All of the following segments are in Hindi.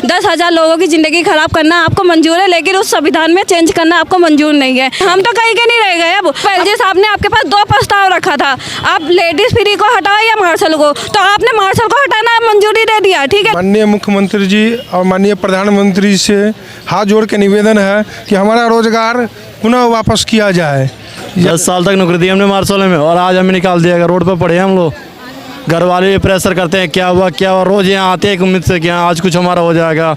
10,000 लोगों की ज़िंदगी ख़राब करना आपको मंजूर है, लेकिन उस संविधान में चेंज करना आपको मंजूर नहीं है। हम तो कहीं के नहीं रह गए। अब एलजी साहब ने आपके पास 2 प्रस्ताव रखा था, आप लेडीज फ्री को हटाओ या मार्शल को, तो आपने मार्शल को हटाना मंजूरी दे दिया। ठीक है, माननीय मुख्यमंत्री जी और माननीय प्रधानमंत्री जी से हाथ जोड़ के निवेदन है कि हमारा रोजगार पुनः वापस किया जाए। 10 साल तक नौकरी दी हमने मार्शल में और आज हमें निकाल दिया गया। रोड पर पड़े हम लोग। घर वाले भी प्रेशर करते हैं क्या हुआ क्या हुआ, रोज़ यहाँ आते हैं एक उम्मीद से कि हाँ आज कुछ हमारा हो जाएगा।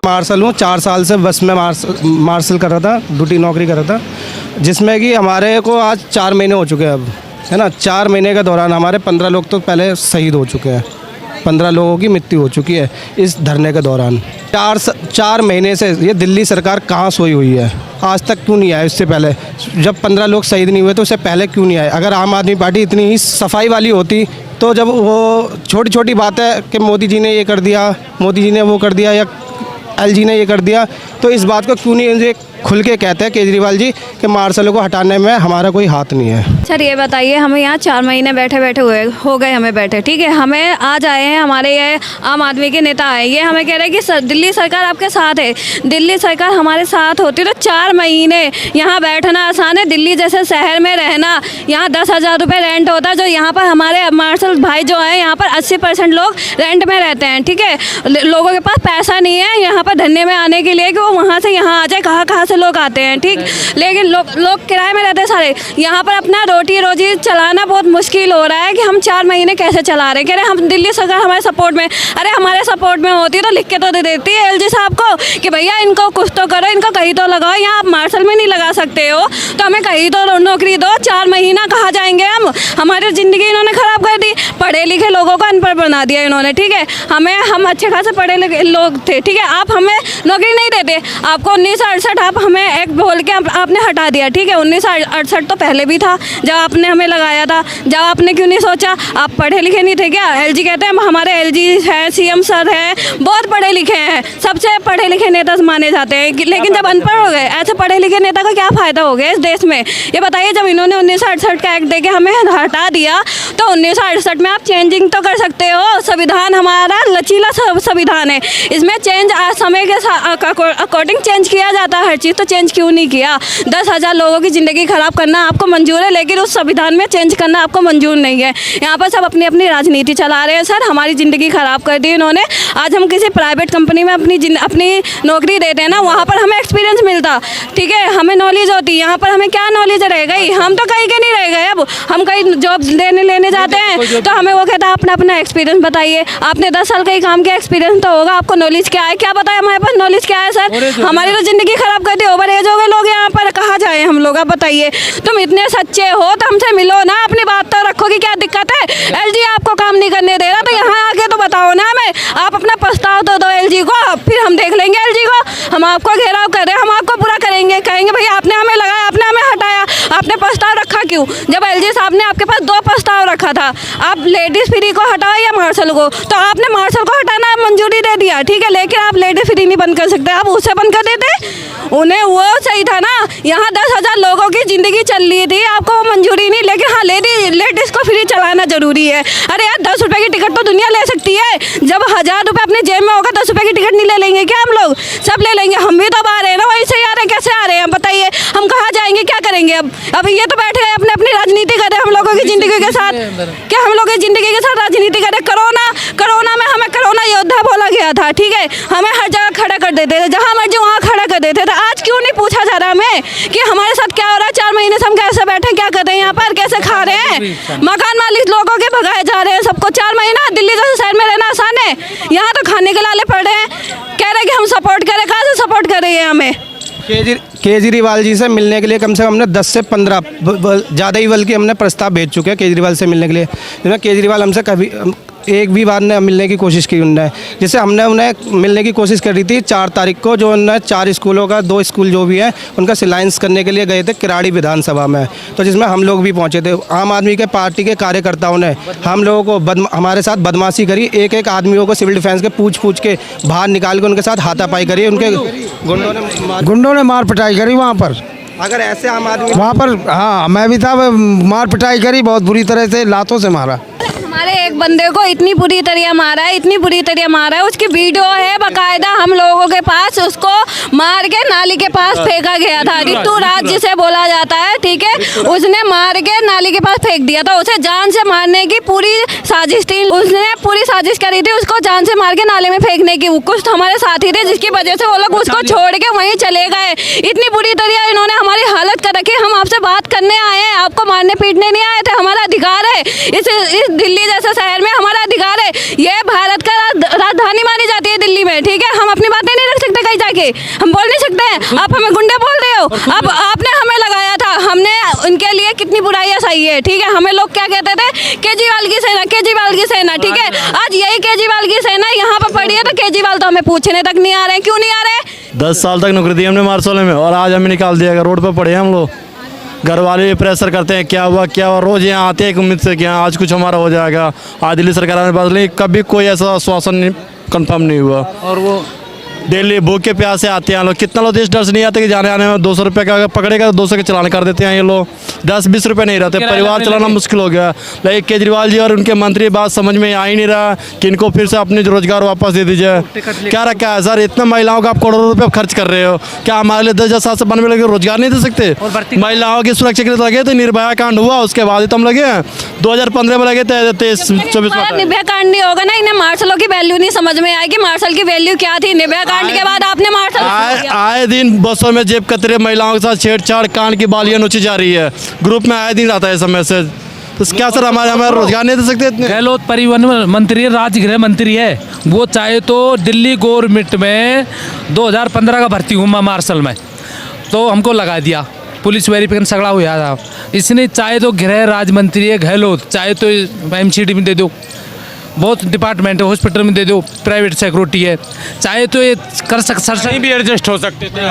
मार्शल हूँ, 4 साल से बस में मार्शल कर रहा था, ड्यूटी नौकरी कर रहा था, जिसमें कि हमारे को आज 4 महीने हो चुके हैं अब, है ना। 4 महीने के दौरान हमारे 15 लोग तो पहले शहीद हो चुके हैं, 15 लोगों की मृत्यु हो चुकी है इस धरने के दौरान। 4 महीने से ये दिल्ली सरकार कहाँ सोई हुई है, आज तक क्यों नहीं आए? इससे पहले जब 15 लोग शहीद नहीं हुए तो उससे पहले क्यों नहीं आए? अगर आम आदमी पार्टी इतनी ही सफाई वाली होती तो जब वो छोटी छोटी बातें कि मोदी जी ने ये कर दिया, मोदी जी ने वो कर दिया या एलजी ने ये कर दिया, तो इस बात को क्यों नहीं खुल के कहते हैं केजरीवाल जी कि मार्शलों को हटाने में हमारा कोई हाथ नहीं है। सर ये बताइए, हमें यहाँ 4 महीने बैठे बैठे हो गए हमें बैठे, ठीक है। हमें आज आए हैं, हमारे ये आम आदमी के नेता आए, ये हमें कह रहे हैं कि दिल्ली सरकार आपके साथ है। दिल्ली सरकार हमारे साथ होती तो 4 महीने यहाँ बैठना आसान है। दिल्ली जैसे शहर में रहना, यहाँ 10,000 रुपये रेंट होता है, जो यहाँ पर हमारे मार्शल भाई जो हैं यहाँ पर 80% लोग रेंट में रहते हैं, ठीक है। लोगों के पास पैसा नहीं है यहाँ पर धरने में आने के लिए कि वो वहाँ से यहाँ आ जाए, कहाँ से लोग आते हैं, ठीक। लेकिन लोग किराए में रहते हैं सारे। यहाँ पर अपना रोटी रोजी चलाना बहुत मुश्किल हो रहा है कि हम 4 महीने कैसे चला रहे हैं। कह रहे हम दिल्ली सरकार हमारे सपोर्ट में, अरे हमारे सपोर्ट में होती तो लिख के तो दे देती है एलजी साहब को कि भैया इनको कुछ तो करो, इनको कहीं तो लगाओ। यहाँ आप मार्शल में नहीं लगा सकते हो तो हमें कहीं तो नौकरी दो। 4 महीना कहाँ जाएंगे हम? हमारी ज़िंदगी इन्होंने ख़राब कर दी, पढ़े लिखे लोगों को अनपढ़ बना दिया इन्होंने, ठीक है। हम अच्छे खासे पढ़े लिखे लोग थे, ठीक है। आप हमें नौकरी नहीं देते, आपको 1968 आप हमें एक बोल के आपने हटा दिया, ठीक है। 1968 तो पहले भी था जब आपने हमें लगाया था, जब आपने क्यों नहीं सोचा? आप पढ़े लिखे नहीं थे क्या? एलजी कहते हैं हमारे एलजी है, सीएम सर है, बहुत पढ़े लिखे हैं, सबसे पढ़े लिखे नेता माने जाते हैं, लेकिन जब अनपढ़ हो गए, ऐसे पढ़े लिखे नेता का क्या फ़ायदा हो गया इस देश में? ये बताइए, जब इन्होंने 1968 का एक्ट दे के हमें हटा दिया तो 1968 में आप चेंजिंग तो कर सकते हो। संविधान हमारा लचीला संविधान है, इसमें चेंज समय के अकॉर्डिंग चेंज किया जाता है हर चीज़, तो चेंज क्यों नहीं किया? 10,000 लोगों की ज़िंदगी ख़राब करना आपको मंजूर है, लेकिन उस संविधान में चेंज करना आपको मंजूर नहीं है। यहाँ पर सब अपनी अपनी राजनीति चला रहे हैं। सर हमारी ज़िंदगी ख़राब कर दी इन्होंने। आज हम किसी प्राइवेट कंपनी में अपनी नौकरी देते हैं ना, वहाँ पर हमें एक्सपीरियंस मिलता, ठीक है, हमें नॉलेज होती। यहाँ पर हमें क्या नॉलेज रह गई? हम तो कहीं के नहीं रह गए। अब हम कहीं जॉब लेने जाते हैं तो हमें वो कहता है अपना एक्सपीरियंस बताइए। आपने 10 साल का ही काम किया, एक्सपीरियंस तो होगा, आपको नॉलेज क्या है? क्या बताया हमारे पास नॉलेज क्या है? सर हमारी तो ज़िंदगी ख़राब कर दी। ओवर एज हो गए लोग यहाँ पर, कहाँ जाए हम लोग? आप बताइए, तुम इतने सच्चे हो तो हमसे मिलो ना, अपनी बात तो रखो कि क्या दिक्कत है। एलजी आपको काम नहीं करने दे रहा तो यहाँ आके तो बताओ ना हमें। आप अपना प्रस्ताव तो दो एलजी को, फिर हम देख लेंगे एलजी को। हम आपको घेराव कर रहे हैं, हम आपको पूरा करेंगे, कहेंगे भैया आपने हमें लगाया, आपने हमें हटाया, आपने प्रस्ताव रखा क्यों? जब एलजी साहब ने आपके पास 2 प्रस्ताव रखा था, आप लेडीज फ्री को हटाओ या मार्शल को, तो आपने मार्शल को हटाना मंजूरी दे दिया, ठीक है। लेकिन आप लेडीज फ्री नहीं बंद कर सकते, आप उसे बंद कर देते, उन्हें वो सही था ना। यहाँ 10,000 लोगों की ज़िंदगी चल रही थी, आपको वो मंजूरी नहीं, लेकिन हाँ लेडीज़ को फ्री चलाना ज़रूरी है। अरे यार 10 रुपये की टिकट तो दुनिया ले सकती है। जब 1000 रुपये अपने जेब में होगा 10 रुपये की टिकट नहीं ले लेंगे क्या हम लोग? सब ले लेंगे। हम भी तो आ रहे हैं ना, वहीं से आ रहे हैं, कैसे आ रहे हैं बताइए? हम कहाँ जाएंगे, क्या करेंगे? अब ये तो बैठे हैं अपनी राजनीति कर रहे हैं हम लोगों की ज़िंदगी के साथ। क्या हम लोग की ज़िंदगी के साथ राजनीति कर रहे? कोरोना में हमें कोरोना योद्धा बोला गया था, ठीक है। हमें हर जगह खड़ा कर देते थे, जहाँ मर्जी वहाँ खड़ा कर देते थे। आज क्यों नहीं पूछा जा रहा हमें कि हमारे साथ क्या हो रहा है? 4 महीने से हम कैसे बैठे, क्या कर रहे हैं यहाँ पर, कैसे खा रहे हैं? मकान मालिक लोगों के भगाए जा रहे हैं सबको। 4 महीना दिल्ली जैसे शहर में रहना आसान है? यहाँ तो खाने के लाले पड़ रहे हैं। कह रहे हैं कि हम सपोर्ट करें, कहाँ से सपोर्ट कर रही है हमें? केजरीवाल जी से मिलने के लिए कम से कम हमने 10 से 15 ज़्यादा ही बल्कि हमने प्रस्ताव भेज चुके हैं केजरीवाल से मिलने के लिए। केजरीवाल हमसे कभी एक भी बार ने मिलने की कोशिश की उन्होंने, जैसे हमने उन्हें मिलने की कोशिश करी थी 4 तारीख को, जो उन्होंने 4 स्कूलों का 2 स्कूल जो भी है उनका सिलाइंस करने के लिए गए थे किराड़ी विधानसभा में, तो जिसमें हम लोग भी पहुंचे थे। आम आदमी के पार्टी के कार्यकर्ताओं ने हम लोगों को हमारे साथ बदमाशी करी, एक आदमियों को सिविल डिफेंस के पूछ के बाहर निकाल के उनके साथ हाथापाई करी, उनके गुंडों ने मार पिटाई करी वहाँ पर। अगर ऐसे आम आदमी वहाँ पर, हाँ मैं भी था, मार पिटाई करी बहुत बुरी तरह से, लातों से मारा। हमारे एक बंदे को इतनी बुरी तरह मारा है, इतनी बुरी तरह मारा है, उसकी वीडियो है बाकायदा हम लोगों के पास। उसको मार के नाली के पास फेंका गया था। रितु राज जिसे बोला जाता है, ठीक है, उसने मार के नाली के पास फेंक दिया था। उसे जान से मारने की पूरी साजिश थी, उसने पूरी साजिश करी थी उसको जान से मार के नाले में फेंकने की। कुछ हमारे साथी थे जिसकी वजह से वो लोग उसको छोड़ के वहीं चले गए। इतनी बुरी तरह इन्होंने हमारी हालत कर रखी है। हम आपसे बात करने आए हैं, आपको मारने पीटने नहीं आए थे। हमारा अधिकार है, इस दिल्ली जैसे शहर में हमारा अधिकार है। ये भारत का राजधानी मानी जाती है दिल्ली में, ठीक है। हम अपनी बातें नहीं रख सकते कहीं जाके, हम बोल नहीं सकते हैं। आप हमें गुंडे बोल रहे हो, अब आपने हमें लगाया था, हमने उनके लिए कितनी बुराइयां सही है, ठीक है। हमें लोग क्या कहते थे, केजरीवाल की सेना, केजरीवाल की सेना, ठीक है। आज यही केजरीवाल की सेना यहाँ पर पड़ी है तो केजरीवाल तो हमें पूछने तक नहीं आ रहे हैं। क्यों नहीं आ रहे? 10 साल तक नौकरी दी हमने मार्शल में और आज हमें निकाल दिया। रोड पे पड़े हैं हम लोग। घर वाले भी प्रेशर करते हैं क्या हुआ क्या हुआ, रोज यहाँ आते हैं एक उम्मीद से कि हाँ आज कुछ हमारा हो जाएगा। आज दिल्ली सरकार ने बदली, कभी कोई ऐसा आश्वासन कंफर्म नहीं हुआ। और वो डेली भूख के प्यासे आते हैं लोग। कितना लोग देश डर से नहीं आते कि जाने आने में 200 रुपये का अगर पकड़ेगा तो 200 के चलान कर देते हैं ये लोग। 10-20 रुपये नहीं रहते, परिवार चलाना मुश्किल हो गया। लेकिन केजरीवाल जी और उनके मंत्री बात समझ में आ ही नहीं रहा कि इनको फिर से अपने रोजगार वापस दे दीजिए। क्या रखा है सर, इतने महिलाओं का आप करोड़ों रुपये खर्च कर रहे हो, क्या हमारे लिए 10,000 साल से बनने लगे रोजगार नहीं दे सकते? महिलाओं की सुरक्षा के लिए लगे थे, निर्भया कांड हुआ उसके बाद ही तो हम लगे हैं। 2015 में लगे थे, 23-24 में। निर्भया कांड नहीं होगा ना, इन्हें मार्शलों की वैल्यू नहीं समझ में आएगी। मार्शल की वैल्यू क्या थी? निर्भया कांड के बाद आपने आए दिन बसों में जेब कतरे, महिलाओं के साथ छेड़छाड़, कान की बालियां नोची जा रही है। ग्रुप में आए दिन आता है ऐसा मैसेज। तो क्या सर हमारे रोजगार नहीं दे सकते इतने? गहलोत परिवहन मंत्री, राजगृह मंत्री है, वो चाहे तो दिल्ली गवर्नमेंट में 2015 का भर्ती हुआ मार्शल में, तो हमको लगा दिया, पुलिस वेरिफिकेशन सगड़ा हुआ था। इसने चाहे तो गृह राज्य मंत्री है गहलोत, चाहे तो MCD में दे दो, बहुत डिपार्टमेंट है, हॉस्पिटल में दे दो, प्राइवेट सिक्योरिटी है, चाहे तो ये कर सक सर भी एडजस्ट हो सकते थे।